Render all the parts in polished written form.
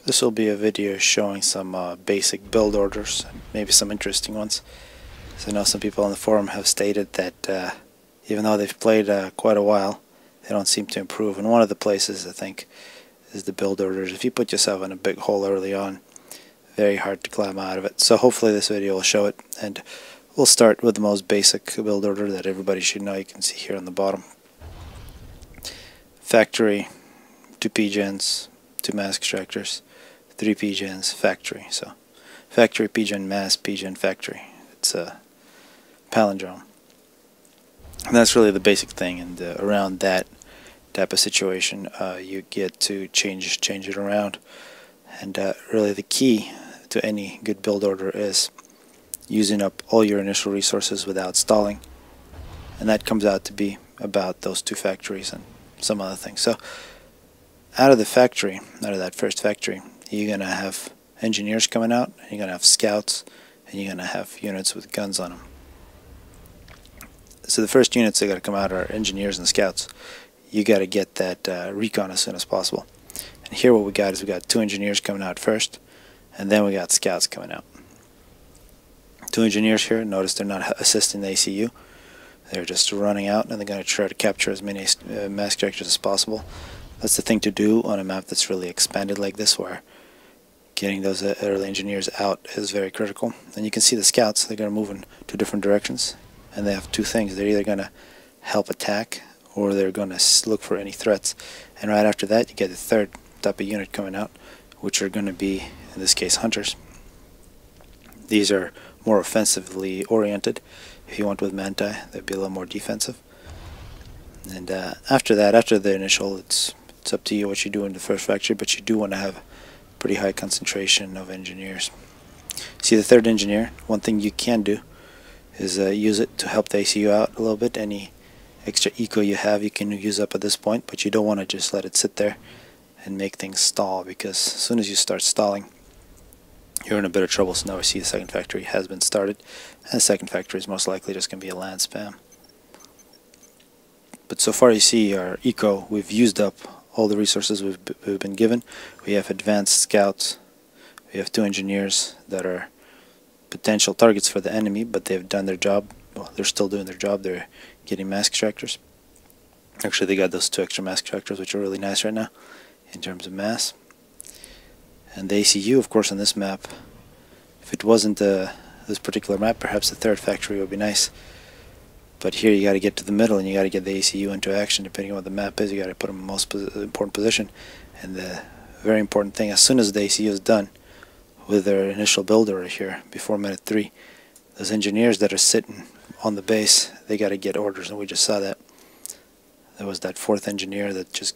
This will be a video showing some basic build orders, maybe some interesting ones. So I know some people on the forum have stated that even though they've played quite a while, they don't seem to improve. And one of the places, I think, is the build orders. If you put yourself in a big hole early on, very hard to climb out of it. So hopefully this video will show it. And we'll start with the most basic build order that everybody should know. You can see here on the bottom. Factory, 2 PGENs, 2 mass extractors, 3 PGENs, factory. So factory, PGEN, mass, PGEN, factory. It's a palindrome. And that's really the basic thing, and around that type of situation you get to change it around. And really the key to any good build order is using up all your initial resources without stalling, and that comes out to be about those 2 factories and some other things. So out of the factory, out of that first factory, you're going to have engineers coming out, and you're going to have scouts, and you're going to have units with guns on them. So the first units that got to come out are engineers and scouts. You got to get that recon as soon as possible. And here what we got is we got 2 engineers coming out first, and then we got scouts coming out. 2 engineers here. Notice they're not assisting the ACU. They're just running out, and they're going to try to capture as many mass extractors as possible. That's the thing to do on a map that's really expanded like this, where getting those early engineers out is very critical. And you can see the scouts, they're going to move in 2 different directions, and they have 2 things. They're either going to help attack, or they're going to look for any threats. And right after that you get the third type of unit coming out, which are going to be, in this case, hunters. These are more offensively oriented. If you went with Manti, they'd be a little more defensive. And after that, after the initial, it's up to you what you do in the first factory, but you do want to have pretty high concentration of engineers. See the third engineer, one thing you can do is use it to help the ACU out a little bit. Any extra eco you have you can use up at this point, but you don't want to just let it sit there and make things stall, because as soon as you start stalling, you're in a bit of trouble. So now we see the second factory has been started, and the second factory is most likely just going to be a land spam. But so far you see our eco, we've used up all the resources we've been given. We have advanced scouts, we have 2 engineers that are potential targets for the enemy, but they've done their job. Well, they're still doing their job. They're getting mass extractors. Actually, they got those 2 extra mass extractors, which are really nice right now in terms of mass. And the ACU, of course, on this map, if it wasn't this particular map, perhaps the third factory would be nice. But here you got to get to the middle, and you got to get the ACU into action. Depending on what the map is, you got to put them in the most important position. And the very important thing, as soon as the ACU is done with their initial build order here, before minute 3, those engineers that are sitting on the base, they got to get orders, and we just saw that. There was that 4th engineer that just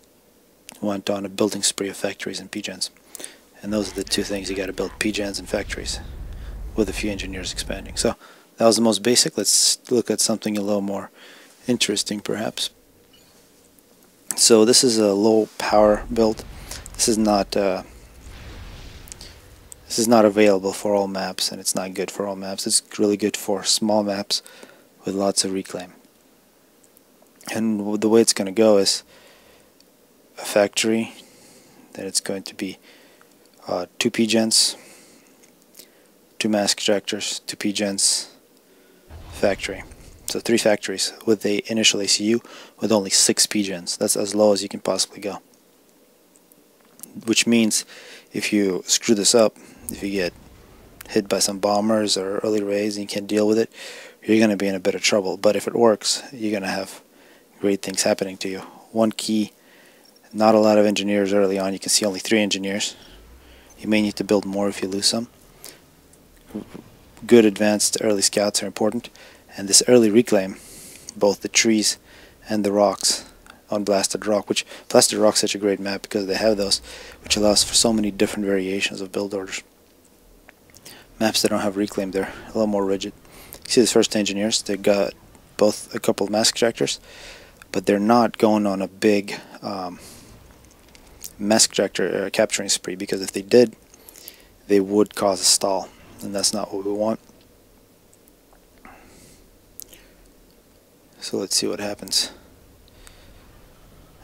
went on a building spree of factories and PGENs. And those are the 2 things you got to build: PGENs and factories, with a few engineers expanding. So that was the most basic. Let's look at something a little more interesting, perhaps. So this is a low power build. This is not available for all maps, and it's not good for all maps. It's really good for small maps with lots of reclaim. And the way it's going to go is a factory, then it's going to be 2 PGENs, 2 mass extractors, 2 PGENs, factory. So 3 factories with the initial ACU with only 6 PGENs. That's as low as you can possibly go. Which means if you screw this up, if you get hit by some bombers or early raids and you can't deal with it, you're going to be in a bit of trouble. But if it works, you're going to have great things happening to you. One key: not a lot of engineers early on. You can see only 3 engineers. You may need to build more if you lose some. Good advanced early scouts are important, and this early reclaim, both the trees and the rocks on Blasted Rock, which Blasted Rock's such a great map because they have those, which allows for so many different variations of build orders. Maps that don't have reclaim, they're a little more rigid. You see this first engineers, they got both a couple of mass extractors, but they're not going on a big mass extractor capturing spree, because if they did, they would cause a stall, and that's not what we want. So let's see what happens.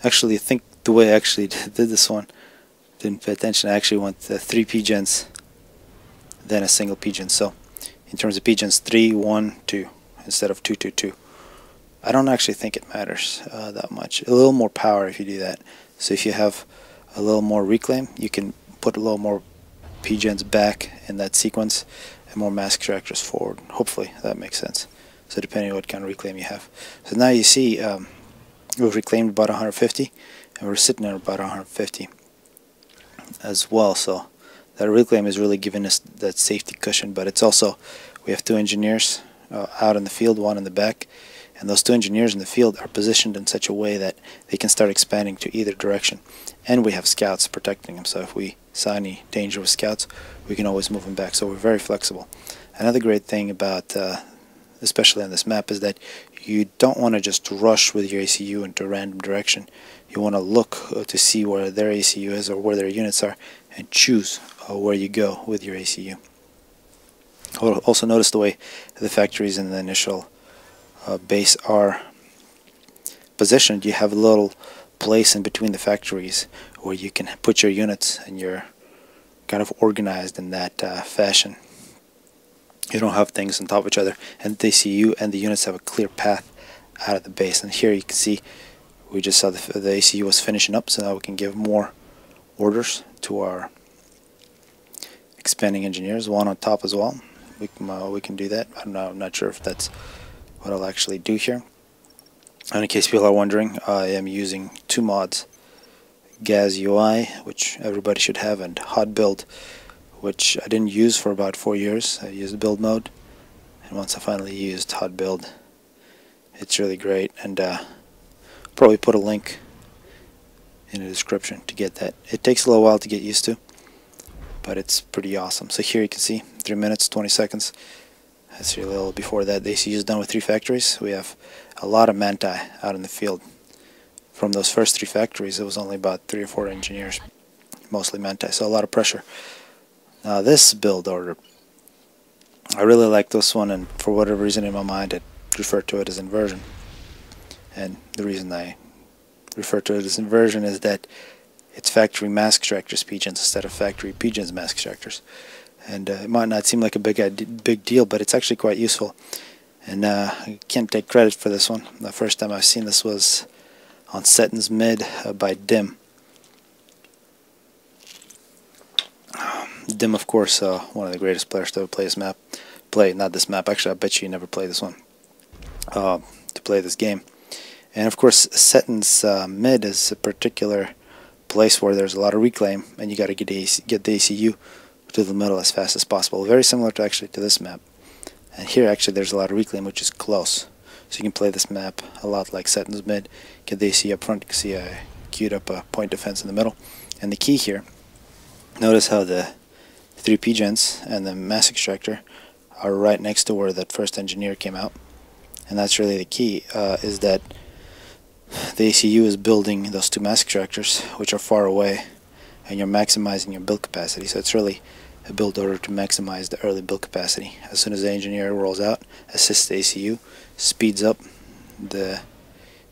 Actually, I think the way I actually did this one, Didn't pay attention. I actually went 3 pgens, then a single pgen. So in terms of pgens, 3, 1, 2 instead of 2, 2, 2. I don't actually think it matters that much. A little more power if you do that. So if you have a little more reclaim, you can put a little more pgens back in that sequence and more mass extractors forward. Hopefully that makes sense. So depending on what kind of reclaim you have. So now you see we've reclaimed about 150 and we're sitting at about 150 as well. So that reclaim is really giving us that safety cushion, but it's also, we have 2 engineers out in the field, 1 in the back, and those 2 engineers in the field are positioned in such a way that they can start expanding to either direction, and we have scouts protecting them, so if we saw any danger with scouts we can always move them back. So we're very flexible. Another great thing about especially on this map is that you don't want to just rush with your ACU into a random direction. You want to look to see where their ACU is or where their units are and choose where you go with your ACU. Also notice the way the factories in the initial base are positioned. You have a little place in between the factories where you can put your units and you're kind of organized in that fashion. You don't have things on top of each other, and the ACU and the units have a clear path out of the base. And here you can see we just saw the ACU was finishing up, so now we can give more orders to our expanding engineers, 1 on top as well. We can do that. I don't know, I'm not sure if that's what I'll actually do here. And in case people are wondering, I am using 2 mods, Gas UI, which everybody should have, and Hot Build, which I didn't use for about 4 years. I used build mode, and once I finally used Hot Build, it's really great. And probably put a link in the description to get that. It takes a little while to get used to, but it's pretty awesome. So here you can see 3 minutes 20 seconds. That's a little before that. The ACU is done with 3 factories. We have a lot of manti out in the field. From those first 3 factories, it was only about 3 or 4 engineers, mostly manti, so a lot of pressure. Now this build order, I really like this one, and for whatever reason in my mind I refer to it as inversion. And the reason I refer to it as inversion is that it's factory mass extractors PGENs instead of factory PGENs mass extractors. And it might not seem like a big deal, but it's actually quite useful. And I can't take credit for this one. The first time I've seen this was on Settings Mid by Dim. Dim, of course, one of the greatest players to ever play this map. Not this map, actually, I bet you never play this one. To play this game. And of course, Settings Mid is a particular place where there's a lot of reclaim, and you got to get the ACU to the middle as fast as possible. Very similar to actually to this map. And here actually there's a lot of reclaim, which is close. So you can play this map a lot like Settings Mid. Get the ACU up front. You can see I queued up a point defense in the middle. And the key here, notice how the 3 pgens and the mass extractor are right next to where that first engineer came out. And that's really the key, is that the ACU is building those 2 mass extractors, which are far away, and you're maximizing your build capacity. So it's really a build order to maximize the early build capacity. As soon as the engineer rolls out, assists the ACU, speeds up the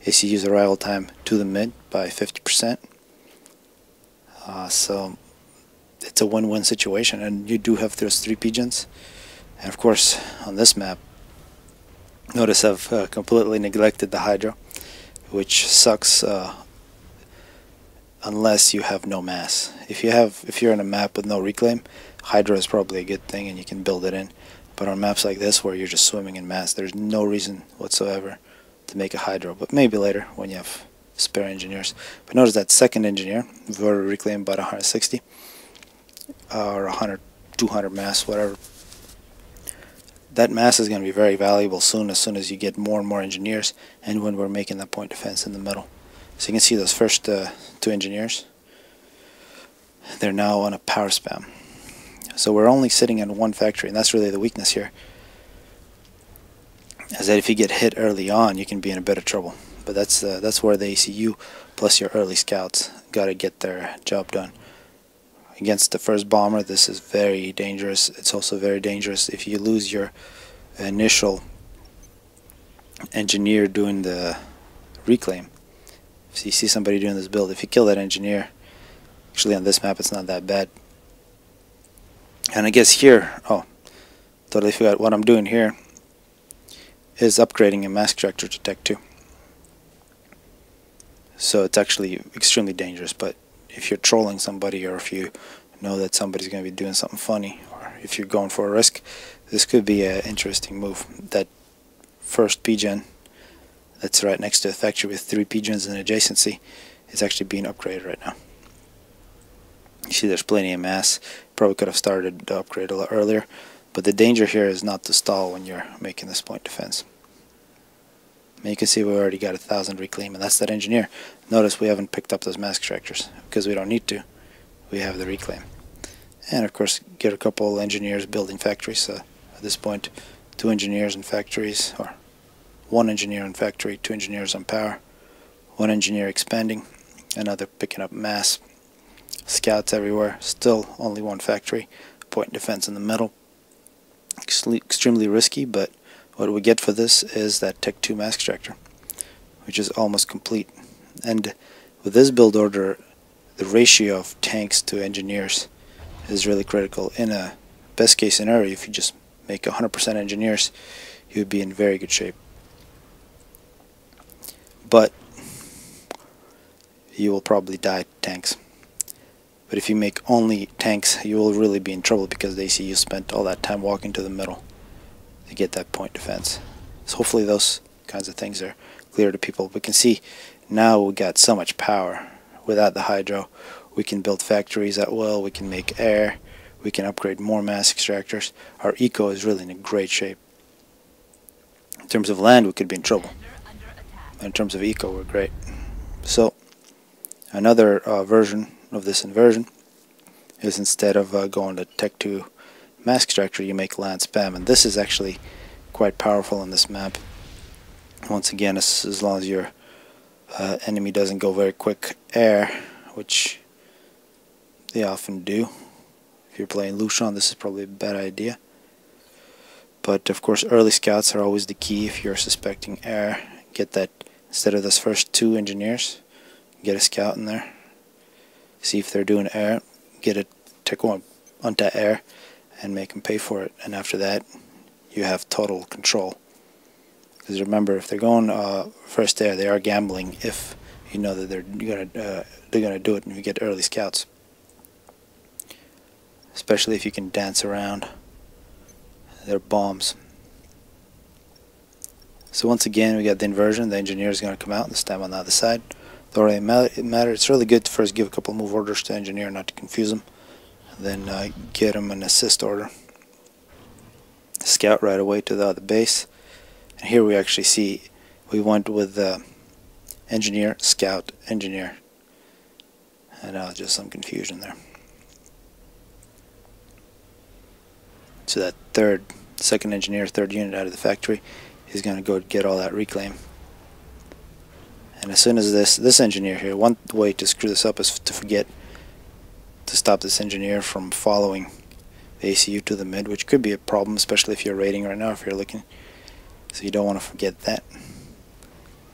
ACU's arrival time to the mid by 50%. So it's a win-win situation, and you do have those 3 pgens. And of course, on this map, notice I've completely neglected the Hydra, which sucks unless you have no mass. If you're in a map with no reclaim, Hydra is probably a good thing and you can build it in. But on maps like this where you're just swimming in mass, there's no reason whatsoever to make a Hydra. But maybe later when you have spare engineers. But notice that second engineer, we've already reclaimed about 160 or 100, 200 mass, whatever. That mass is going to be very valuable soon as you get more and more engineers, and when we're making that point defense in the middle. So you can see those first 2 engineers, they're now on a power spam. So we're only sitting in 1 factory, and that's really the weakness here, is that if you get hit early on, you can be in a bit of trouble. But that's where the ACU plus your early scouts got to get their job done. Against the first bomber, this is very dangerous. It's also very dangerous if you lose your initial engineer doing the reclaim. So you see somebody doing this build, if you kill that engineer, Actually, on this map, it's not that bad. And I guess here, oh, totally forgot what I'm doing here is upgrading a mass extractor to Tech 2. So it's actually extremely dangerous, but if you're trolling somebody, or if you know that somebody's going to be doing something funny, or if you're going for a risk, this could be an interesting move. That first PGEN that's right next to the factory with 3 PGENs in adjacency is actually being upgraded right now. You see there's plenty of mass. Probably could have started the upgrade a lot earlier, but the danger here is not to stall when you're making this point defense. And you can see we already got 1,000 reclaim, and that's that engineer. Notice we haven't picked up those mass extractors because we don't need to. We have the reclaim. And of course get a couple engineers building factories. So at this point 2 engineers in factories, or 1 engineer in factory, 2 engineers on power, 1 engineer expanding, another picking up mass. Scouts everywhere, still only 1 factory, point defense in the middle. Extremely risky, but what we get for this is that Tech 2 mass extractor, which is almost complete. And with this build order, the ratio of tanks to engineers is really critical. In a best case scenario, if you just make 100% engineers, you would be in very good shape. But you will probably die to tanks. But if you make only tanks, you will really be in trouble, because the ACU spent all that time walking to the middle to get that point defense. So hopefully those kinds of things are clear to people. We can see now we got so much power. Without the hydro, we can build factories at will, we can make air, we can upgrade more mass extractors. Our eco is really in great shape. In terms of land, we could be in trouble. But in terms of eco, we're great. So another version of this inversion is, instead of going to Tech 2 mass extractor, you make land spam, and this is actually quite powerful on this map. Once again, as long as your enemy doesn't go very quick air, which they often do. If you're playing Lucian, this is probably a bad idea. But of course early scouts are always the key. If you're suspecting air, get that, instead of those first 2 engineers, get a scout in there. See if they're doing air, get a Tech 1 onto air and make them pay for it. And after that, you have total control. Because remember, if they're going first air, they are gambling if you know that they're gonna do it, and you get early scouts. Especially if you can dance around their bombs. So once again, we got the inversion. The engineer is going to come out and stand on the other side. Don't really matter. It's really good to first give a couple move orders to engineer, not to confuse them. And then get him an assist order. Scout right away to the other base. And here we actually see we went with engineer, scout, engineer. And just some confusion there. So that second engineer, 3rd unit out of the factory, is going to go get all that reclaim. And as soon as this engineer here, one way to screw this up is to stop this engineer from following the ACU to the mid, which could be a problem, especially if you're raiding right now, if you're looking. So you don't want to forget that.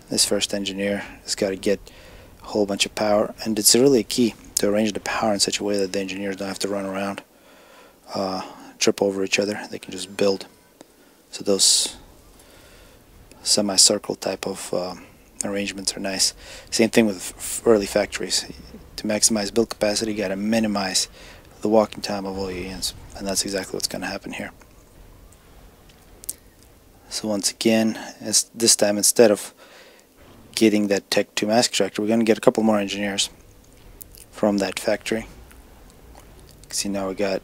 This first engineer has got to get a whole bunch of power, and it's really a key to arrange the power in such a way that the engineers don't have to run around, trip over each other. They can just build. So those semicircle type of arrangements are nice. Same thing with early factories. To maximize build capacity, you got to minimize the walking time of all your units, and that's exactly what's going to happen here. So once again, this time, instead of getting that Tech 2 mass extractor, we're going to get a couple more engineers from that factory. See, now we got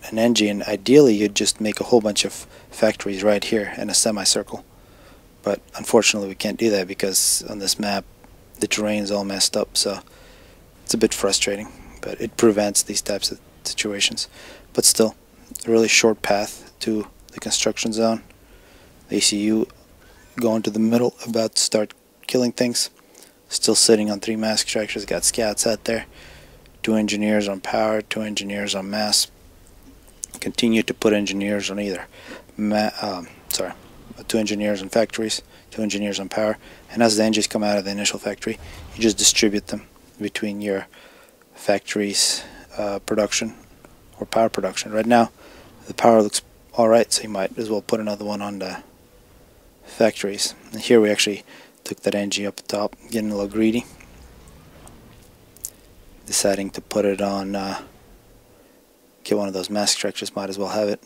an engie, and ideally you'd just make a whole bunch of factories right here in a semicircle. But unfortunately we can't do that, because on this map the terrain is all messed up, so it's a bit frustrating, but it prevents these types of situations. But still, a really short path to the construction zone. The ACU going to the middle, about to start killing things. Still sitting on 3 mass extractors, got scouts out there. 2 engineers on power, 2 engineers on mass. Continue to put engineers on either 2 engineers on factories, 2 engineers on power, and as the engies come out of the initial factory, you just distribute them between your factories production or power production. Right now the power looks alright, so you might as well put another one on the factories. And here we actually took that engie up top, getting a little greedy, deciding to put it on get one of those mask structures, might as well have it.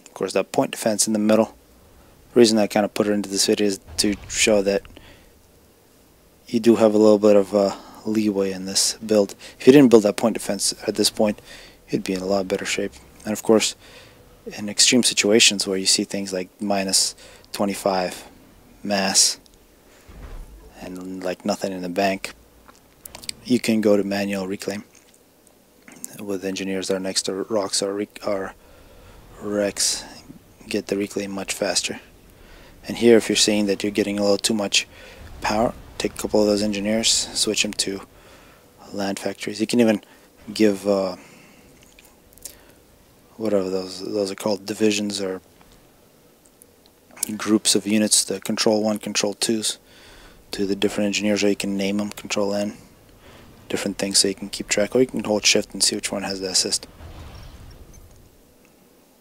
Of course, that point defense in the middle. The reason I kind of put it into this video is to show that you do have a little bit of leeway in this build. If you didn't build that point defense at this point, you'd be in a lot better shape. And of course, in extreme situations where you see things like minus 25 mass and like nothing in the bank, you can go to manual reclaim with engineers that are next to rocks or wrecks, get the reclaim much faster. And here, if you're seeing that you're getting a little too much power, take a couple of those engineers, switch them to land factories. You can even give whatever those are called, divisions or groups of units, the control 1, control 2s, to the different engineers, or you can name them, control N, different things, so you can keep track, or you can hold shift and see which one has the assist.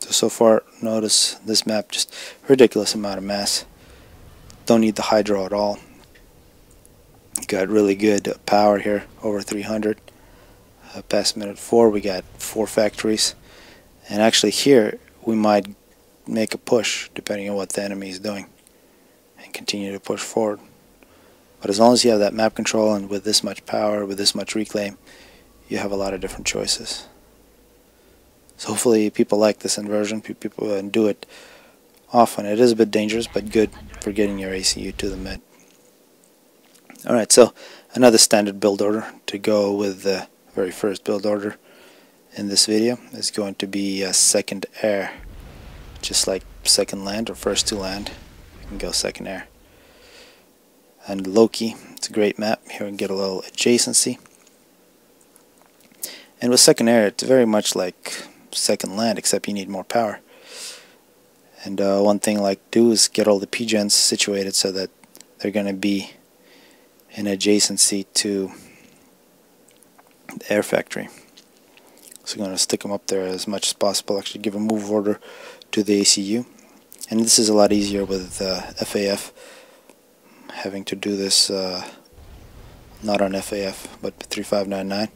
So far, notice this map, just ridiculous amount of mass. Don't need the hydro at all. Got really good power here, over 300. Past minute 4, we got 4 factories. And actually here, we might make a push, depending on what the enemy is doing, and continue to push forward. But as long as you have that map control, and with this much power, with this much reclaim, you have a lot of different choices. So hopefully people like this inversion, people do it often. It is a bit dangerous, but good for getting your ACU to the mid. Alright, so another standard build order to go with the very first build order in this video is going to be second air. Just like second land or first to land, you can go second air. And Loki, it's a great map. Here we can get a little adjacency. And with second air, it's very much like second land, except you need more power. And one thing I like to do is get all the PGENs situated so that they're going to be in adjacency to the air factory. So I'm going to stick them up there as much as possible, actually give a move order to the ACU. And this is a lot easier with FAF, having to do this not on FAF but 3599.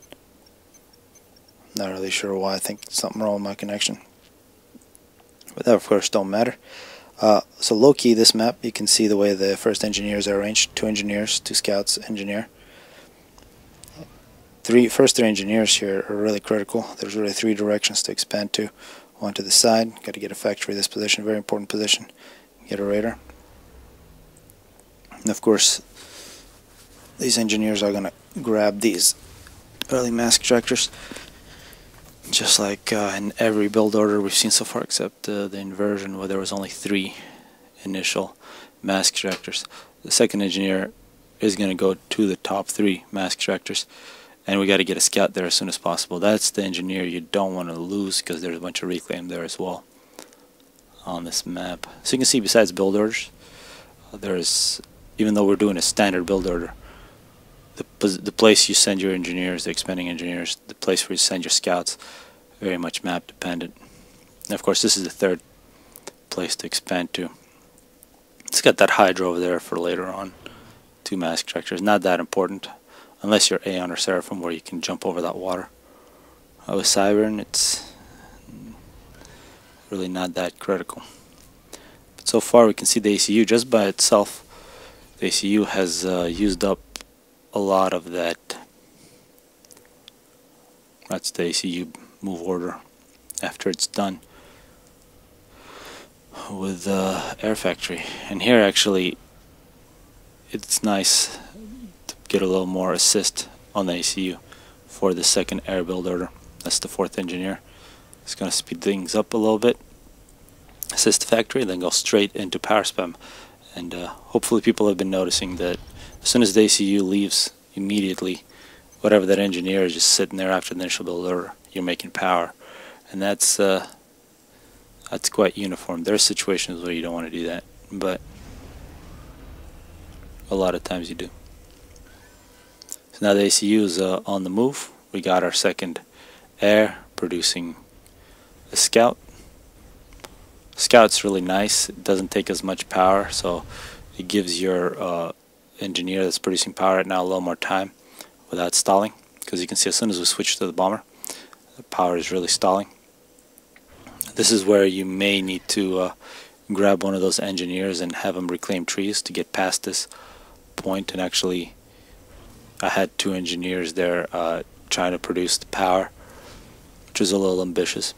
Not really sure why. I think something wrong with my connection, but that of course don't matter. So Loki, this map, you can see the way the first engineers are arranged. 2 engineers, 2 scouts, engineer. First 3 engineers here are really critical. There's really 3 directions to expand to. One to the side, got to get a factory this position, very important position. Get a radar. And of course, these engineers are going to grab these early mask tractors, just like in every build order we've seen so far, except the inversion, where there was only 3 initial mask tractors. The second engineer is going to go to the top 3 mask tractors, and we got to get a scout there as soon as possible. That's the engineer you don't want to lose, because there's a bunch of reclaim there as well on this map. So you can see, besides build orders, there's, even though we're doing a standard build order, the place you send your engineers, the expanding engineers, the place where you send your scouts, very much map dependent. And of course, this is the 3rd place to expand to. It's got that hydro over there for later on. 2 mask tractors, not that important, unless you're Aeon or Seraphim, where you can jump over that water. With Cybern, it's really not that critical. But so far, we can see the ACU just by itself. The ACU has used up a lot of that. That's the ACU move order after it's done with air factory. And here actually it's nice to get a little more assist on the ACU for the second air build order. That's the 4th engineer. It's going to speed things up a little bit, assist the factory, then go straight into power spam. And hopefully people have been noticing that as soon as the ACU leaves, immediately whatever that engineer is just sitting there after the initial build order, you're making power. And that's quite uniform. There are situations where you don't want to do that, but a lot of times you do. So now the ACU is on the move. We got our second air producing a scout. Scout's really nice. It doesn't take as much power, so it gives your engineer that's producing power right now a little more time without stalling. Because you can see as soon as we switch to the bomber, the power is really stalling. This is where you may need to grab one of those engineers and have them reclaim trees to get past this point. And actually, I had two engineers there trying to produce the power, which was a little ambitious.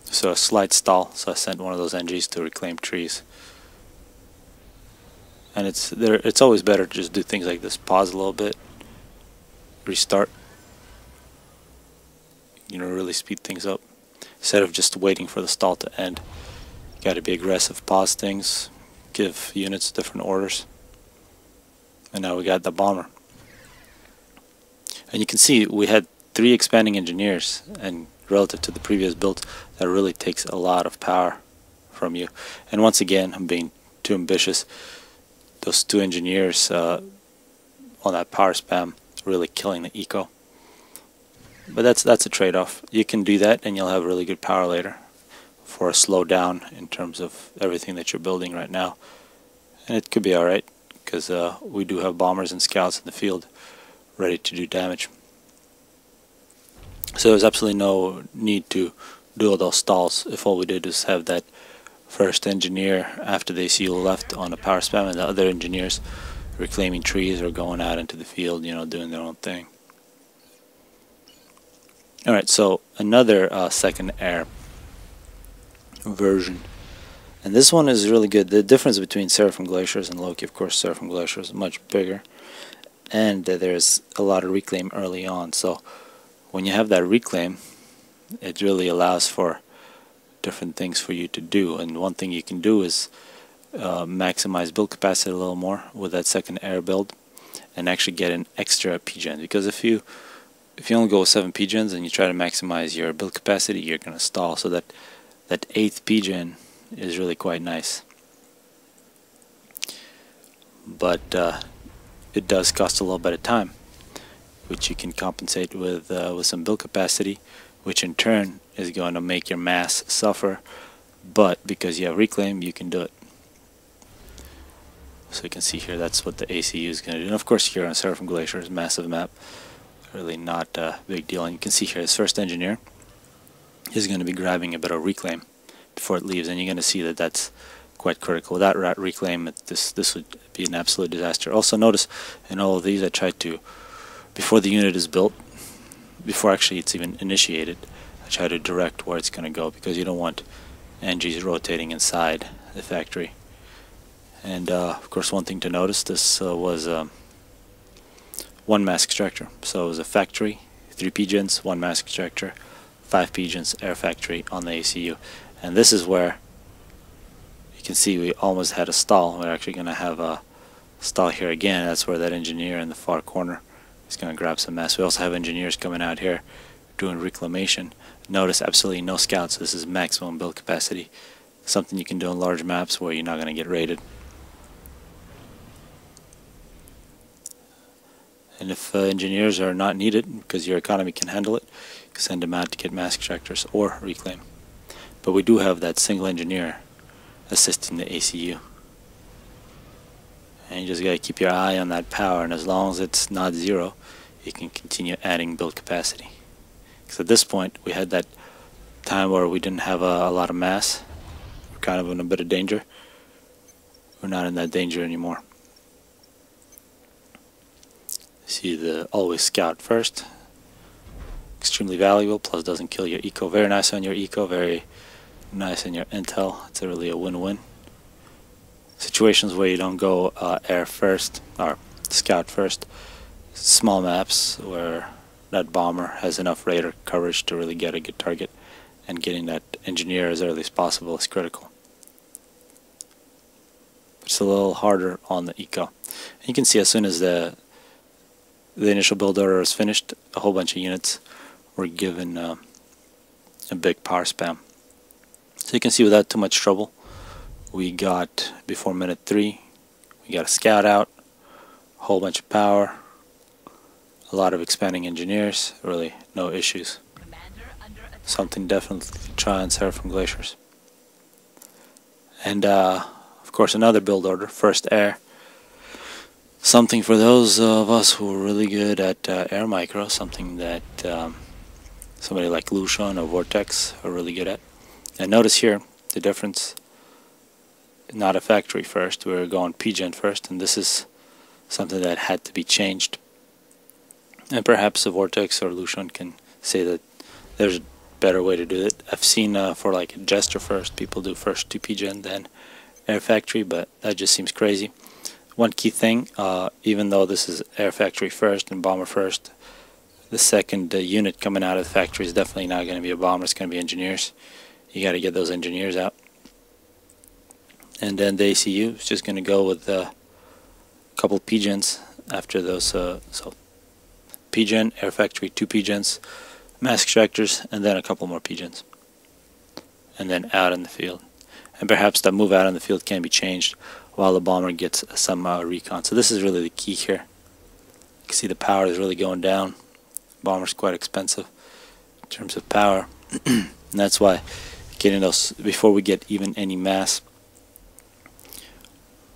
So a slight stall, so I sent one of those engies to reclaim trees. And it's always better to just do things like this. Pause a little bit, restart, really speed things up instead of just waiting for the stall to end. You got to be aggressive, pause things, give units different orders. And now we got the bomber. And you can see we had 3 expanding engineers, and relative to the previous build, that really takes a lot of power from you. And once again, I'm being too ambitious. Those 2 engineers on that power spam really killing the eco. But that's a trade-off. You can do that and you'll have really good power later for a slowdown in terms of everything that you're building right now. And it could be alright, because we do have bombers and scouts in the field ready to do damage. So there's absolutely no need to do all those stalls if all we did is have that first engineer after the ACU left on a power spam and the other engineers reclaiming trees or going out into the field, doing their own thing. Alright, so another second air version. And this one is really good. The difference between Seraphim Glaciers and Loki, of course, Seraphim Glaciers is much bigger. And there's a lot of reclaim early on. So when you have that reclaim, it really allows for different things for you to do. And one thing you can do is maximize build capacity a little more with that second air build and actually get an extra PGEN. Because if you only go with 7 PGENs and you try to maximize your build capacity, you're going to stall. So that 8th PGEN is really quite nice. But it does cost a little bit of time, which you can compensate with some build capacity, which in turn is going to make your mass suffer. But because you have reclaim, you can do it. So you can see here, that's what the ACU is going to do. And of course here on Seraphim Glaciers, massive map, really not a big deal. And you can see here, this first engineer is going to be grabbing a bit of reclaim before it leaves, and you're going to see that that's quite critical. Without reclaim, this would be an absolute disaster. Also notice in all of these, I tried to, before the unit is built, before actually it's even initiated, I try to direct where it's going to go, because you don't want engies rotating inside the factory. And of course, one thing to notice, this was one mass extractor. So it was a factory, 3 PGENs, 1 mass extractor, 5 PGENs, air factory on the ACU. And this is where you can see we almost had a stall. We're actually going to have a stall here again. That's where that engineer in the far corner is going to grab some mass. We also have engineers coming out here doing reclamation. Notice absolutely no scouts. This is maximum build capacity. Something you can do in large maps where you're not going to get raided. And if engineers are not needed, because your economy can handle it, you can send them out to get mass extractors or reclaim. But we do have that single engineer assisting the ACU. And you just got to keep your eye on that power, and as long as it's not 0, you can continue adding build capacity. Because at this point, we had that time where we didn't have a lot of mass. We're kind of in a bit of danger. We're not in that danger anymore. See the always scout first. Extremely valuable, plus doesn't kill your eco. Very nice on your eco, very nice on your intel. It's really a win-win. Situations where you don't go air first or scout first. Small maps where that bomber has enough radar coverage to really get a good target, and getting that engineer as early as possible is critical. It's a little harder on the eco. And you can see as soon as the initial build order is finished, a whole bunch of units were given a big power spam. So you can see without too much trouble, we got, before minute 3, we got a scout out, a whole bunch of power, a lot of expanding engineers, really no issues. Something definitely to try on Seraphim Glaciers. And of course another build order, first air. Something for those of us who are really good at air micro, something that somebody like Lucian or Vortex are really good at. And notice here the difference, not a factory first, we're going PGEN first, and this is something that had to be changed. And perhaps the Vortex or Lucian can say that there's a better way to do it. I've seen for like a gesture first, people do first to PGEN then air factory, but that just seems crazy. One key thing, even though this is air factory first and bomber first, the second unit coming out of the factory is definitely not going to be a bomber, it's going to be engineers. You got to get those engineers out. And then the ACU is just going to go with a couple PGENs after those. So PGEN, air factory, 2 PGENs, mass extractors, and then a couple more PGENs. And then out in the field. And perhaps that move out in the field can be changed while the bomber gets some recon. So this is really the key here. You can see the power is really going down. Bomber's quite expensive in terms of power. And that's why getting those, before we get even any mass,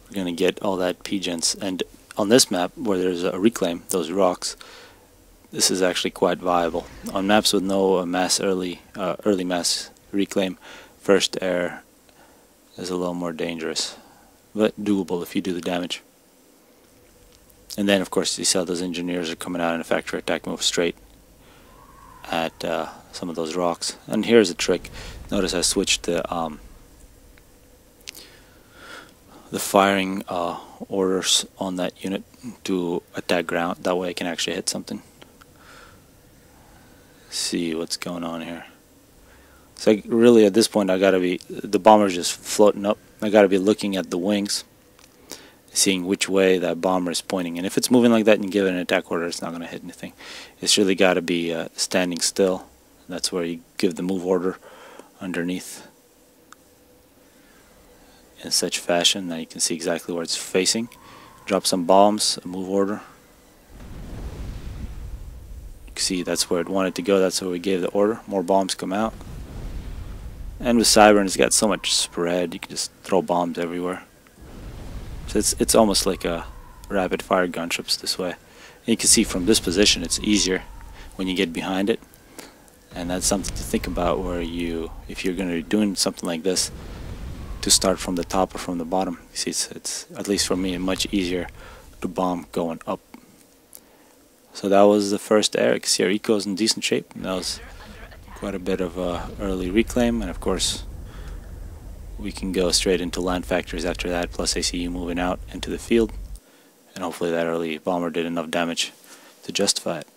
we're going to get all that PGENs. And on this map where there's a reclaim, those rocks, this is actually quite viable. On maps with no mass early mass reclaim, first air is a little more dangerous, but doable if you do the damage. And then of course you saw those engineers are coming out in a factory attack move straight at some of those rocks. And here's a trick. Notice I switched the firing orders on that unit to attack ground. That way I can actually hit something. See what's going on here. So really at this point I gotta be, the bomber's just floating up. I gotta be looking at the wings, seeing which way that bomber is pointing. And if it's moving like that and you give it an attack order, it's not gonna hit anything. It's really gotta be standing still. That's where you give the move order underneath in such fashion that you can see exactly where it's facing. Drop some bombs, a move order. You can see that's where it wanted to go, that's where we gave the order. More bombs come out. And with Cybern, it's got so much spread, you can just throw bombs everywhere. So it's almost like a rapid fire gunships this way. And you can see from this position it's easier when you get behind it. And that's something to think about, where you, if you're going to be doing something like this, to start from the top or from the bottom. You see, it's at least for me much easier to bomb going up. So that was the first air. You can see our eco is in decent shape. And that was quite a bit of early reclaim, and of course we can go straight into land factories after that, plus ACU moving out into the field, and hopefully that early bomber did enough damage to justify it.